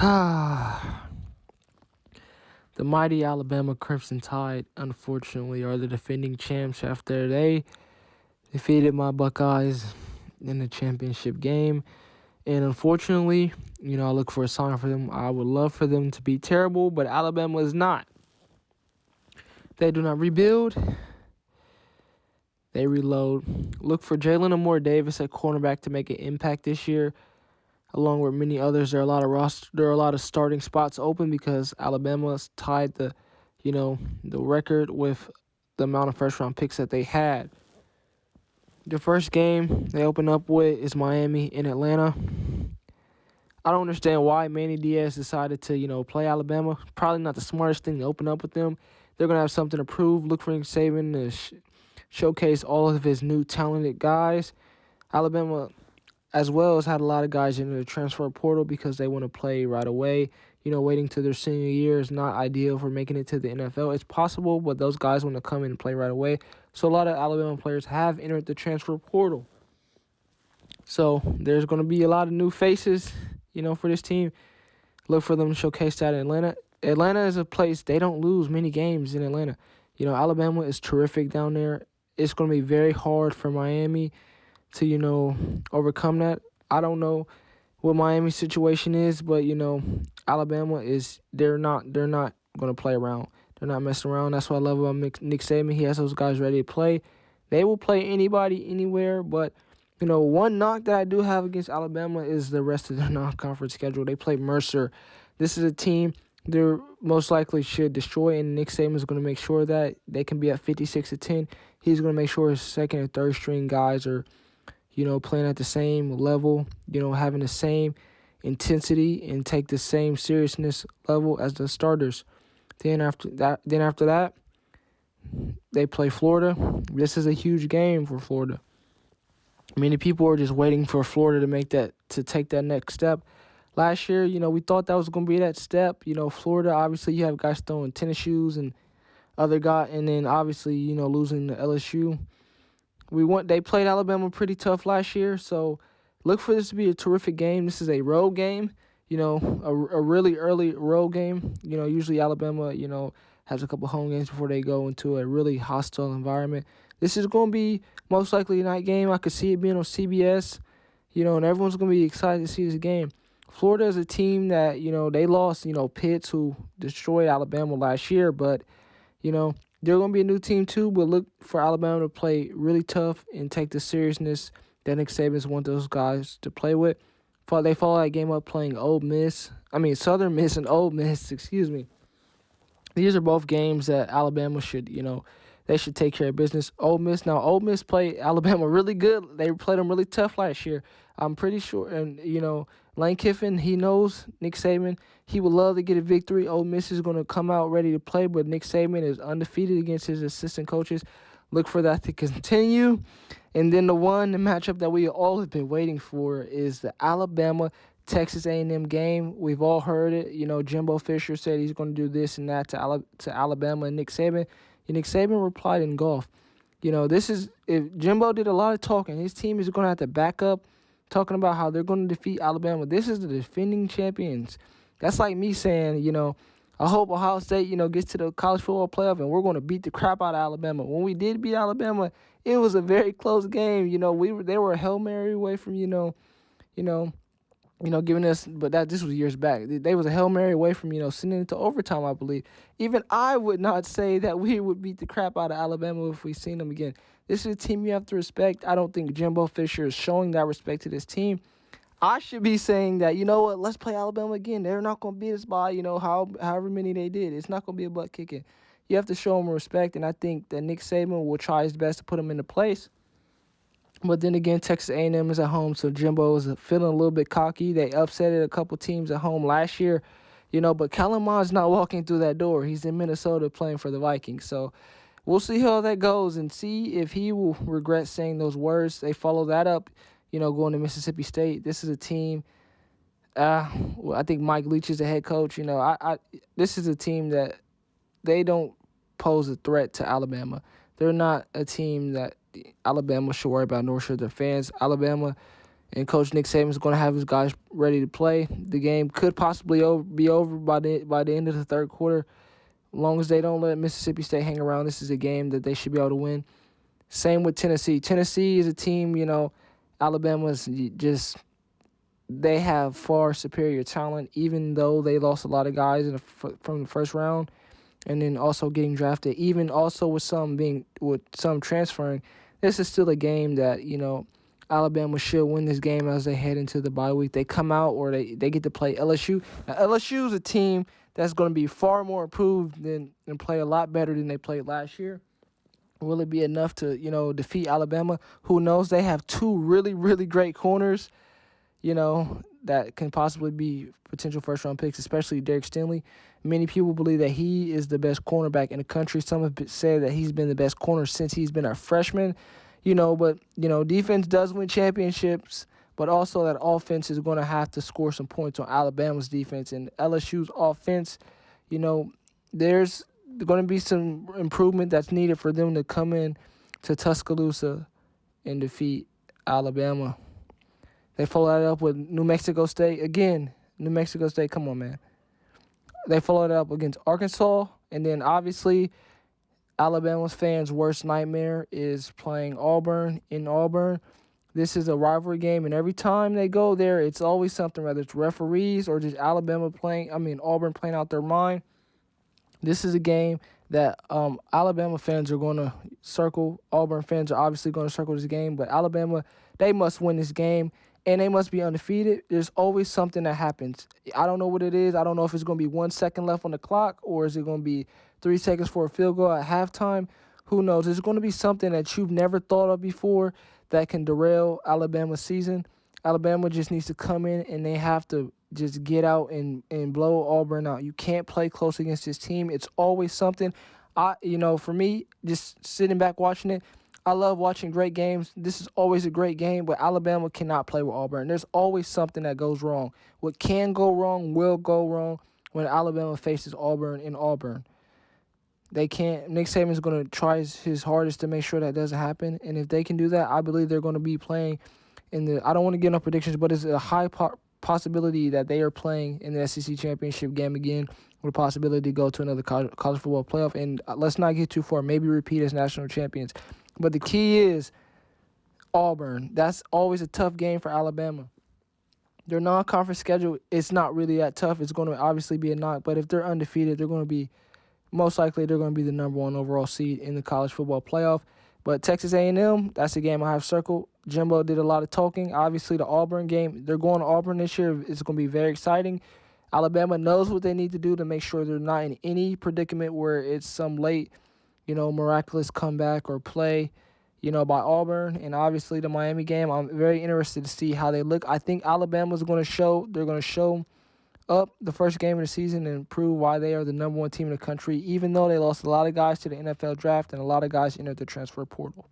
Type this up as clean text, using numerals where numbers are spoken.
The mighty Alabama Crimson Tide, unfortunately, are the defending champs after they defeated my Buckeyes in the championship game. And unfortunately, I look for a sign for them. I would love for them to be terrible, but Alabama is not. They do not rebuild. They reload. Look for Jalen Amore Davis at cornerback to make an impact this year. Along with many others, there are a lot of starting spots open because Alabama's tied the record with the amount of first round picks that they had. The first game they open up with is Miami in Atlanta. I don't understand why Manny Diaz decided to, play Alabama. Probably not the smartest thing to open up with them. They're going to have something to prove. Look for Nick Saban to showcase all of his new talented guys. Alabama, as well, has had a lot of guys in the transfer portal because they want to play right away. Waiting till their senior year is not ideal for making it to the NFL. It's possible, but those guys want to come in and play right away. So a lot of Alabama players have entered the transfer portal. So there's going to be a lot of new faces, for this team. Look for them to showcase that in Atlanta. Atlanta is a place they don't lose many games in Atlanta. Alabama is terrific down there. It's going to be very hard for Miami to, overcome that. I don't know what Miami's situation is, but, Alabama is they're not going to play around. They're not messing around. That's what I love about Nick Saban. He has those guys ready to play. They will play anybody, anywhere, but one knock that I do have against Alabama is the rest of their non-conference schedule. They play Mercer. This is a team they most likely should destroy, and Nick Saban is going to make sure that they can be at 56-10. He's going to make sure his second and third string guys are, playing at the same level, having the same intensity and take the same seriousness level as the starters. Then after that, they play Florida. This is a huge game for Florida. Many people are just waiting for Florida to take that next step. Last year, we thought that was going to be that step. Florida, obviously, you have guys throwing tennis shoes and other guys, and then obviously, losing to LSU. They played Alabama pretty tough last year, so look for this to be a terrific game. This is a road game, a really early road game. Usually Alabama, has a couple home games before they go into a really hostile environment. This is going to be most likely a night game. I could see it being on CBS, and everyone's going to be excited to see this game. Florida is a team that, they lost, Pitts, who destroyed Alabama last year, but, they're going to be a new team too, but look for Alabama to play really tough and take the seriousness that Nick Saban's want those guys to play with. They follow that game up playing Southern Miss and Ole Miss, excuse me. These are both games that Alabama should, they should take care of business. Ole Miss played Alabama really good. They played them really tough last year. I'm pretty sure, and, Lane Kiffin, he knows Nick Saban. He would love to get a victory. Ole Miss is going to come out ready to play, but Nick Saban is undefeated against his assistant coaches. Look for that to continue. And then the matchup that we all have been waiting for is the Alabama-Texas A&M game. We've all heard it. Jimbo Fisher said he's going to do this and that to Alabama and Nick Saban. And Nick Saban replied in golf. If Jimbo did a lot of talking, his team is going to have to back up, talking about how they're going to defeat Alabama. This is the defending champions. That's like me saying, I hope Ohio State, gets to the college football playoff and we're going to beat the crap out of Alabama. When we did beat Alabama, it was a very close game. They were a Hail Mary away from, giving us, but this was years back. They was a Hail Mary away from, sending it to overtime, I believe. Even I would not say that we would beat the crap out of Alabama if we seen them again. This is a team you have to respect. I don't think Jimbo Fisher is showing that respect to this team. I should be saying that, let's play Alabama again. They're not going to beat us by, however many they did. It's not going to be a butt kicking. You have to show them respect, and I think that Nick Saban will try his best to put them into place. But then again, Texas A&M is at home, so Jimbo is feeling a little bit cocky. They upsetted a couple teams at home last year, but Kellen Mond's not walking through that door. He's in Minnesota playing for the Vikings. So we'll see how that goes and see if he will regret saying those words. They follow that up, going to Mississippi State. This is a team, I think Mike Leach is the head coach. This is a team that they don't pose a threat to Alabama. They're not a team that Alabama should worry about, nor should their fans. Alabama and Coach Nick Saban is going to have his guys ready to play. The game could possibly be over by the end of the third quarter. As long as they don't let Mississippi State hang around, this is a game that they should be able to win. Same with Tennessee. Tennessee is a team, Alabama's just, they have far superior talent, even though they lost a lot of guys from the first round, and then also getting drafted. Even also with some transferring, this is still a game that Alabama should win this game as they head into the bye week. They come out or they get to play LSU. Now, LSU is a team that's going to be far more improved and play a lot better than they played last year. Will it be enough to, defeat Alabama? Who knows? They have two really, really great corners, that can possibly be potential first-round picks, especially Derek Stingley. Many people believe that he is the best cornerback in the country. Some have said that he's been the best corner since he's been a freshman. But defense does win championships, but also that offense is going to have to score some points on Alabama's defense. And LSU's offense, there's going to be some improvement that's needed for them to come in to Tuscaloosa and defeat Alabama. They follow that up with New Mexico State. Again, New Mexico State, come on, man. They followed it up against Arkansas, and then obviously Alabama's fans' worst nightmare is playing Auburn in Auburn. This is a rivalry game, and every time they go there, it's always something, whether it's referees or just Auburn playing out their mind. This is a game that Alabama fans are going to circle. Auburn fans are obviously going to circle this game, but Alabama, they must win this game, and they must be undefeated. There's always something that happens. I don't know what it is. I don't know if it's going to be 1 second left on the clock or is it going to be 3 seconds for a field goal at halftime. Who knows? There's going to be something that you've never thought of before that can derail Alabama's season. Alabama just needs to come in and they have to just get out and blow Auburn out. You can't play close against this team. It's always something. For me, just sitting back watching it, I love watching great games. This is always a great game, but Alabama cannot play with Auburn. There's always something that goes wrong. What can go wrong will go wrong when Alabama faces Auburn in Auburn. They can't. Nick Saban's going to try his hardest to make sure that doesn't happen. And if they can do that, I believe they're going to be playing I don't want to get no predictions, but it's a high possibility that they are playing in the SEC championship game again with a possibility to go to another college football playoff. And let's not get too far, maybe repeat as national champions. But the key is Auburn. That's always a tough game for Alabama. Their non-conference schedule, it's not really that tough. It's going to obviously be a knock. But if they're undefeated, most likely they're going to be the number one overall seed in the college football playoff. But Texas A&M, that's a game I have circled. Jimbo did a lot of talking. Obviously, the Auburn game, they're going to Auburn this year. It's going to be very exciting. Alabama knows what they need to do to make sure they're not in any predicament where it's some late, miraculous comeback or play, by Auburn. And obviously the Miami game, I'm very interested to see how they look. I think Alabama's going to show up the first game of the season and prove why they are the number one team in the country, even though they lost a lot of guys to the NFL draft and a lot of guys entered the transfer portal.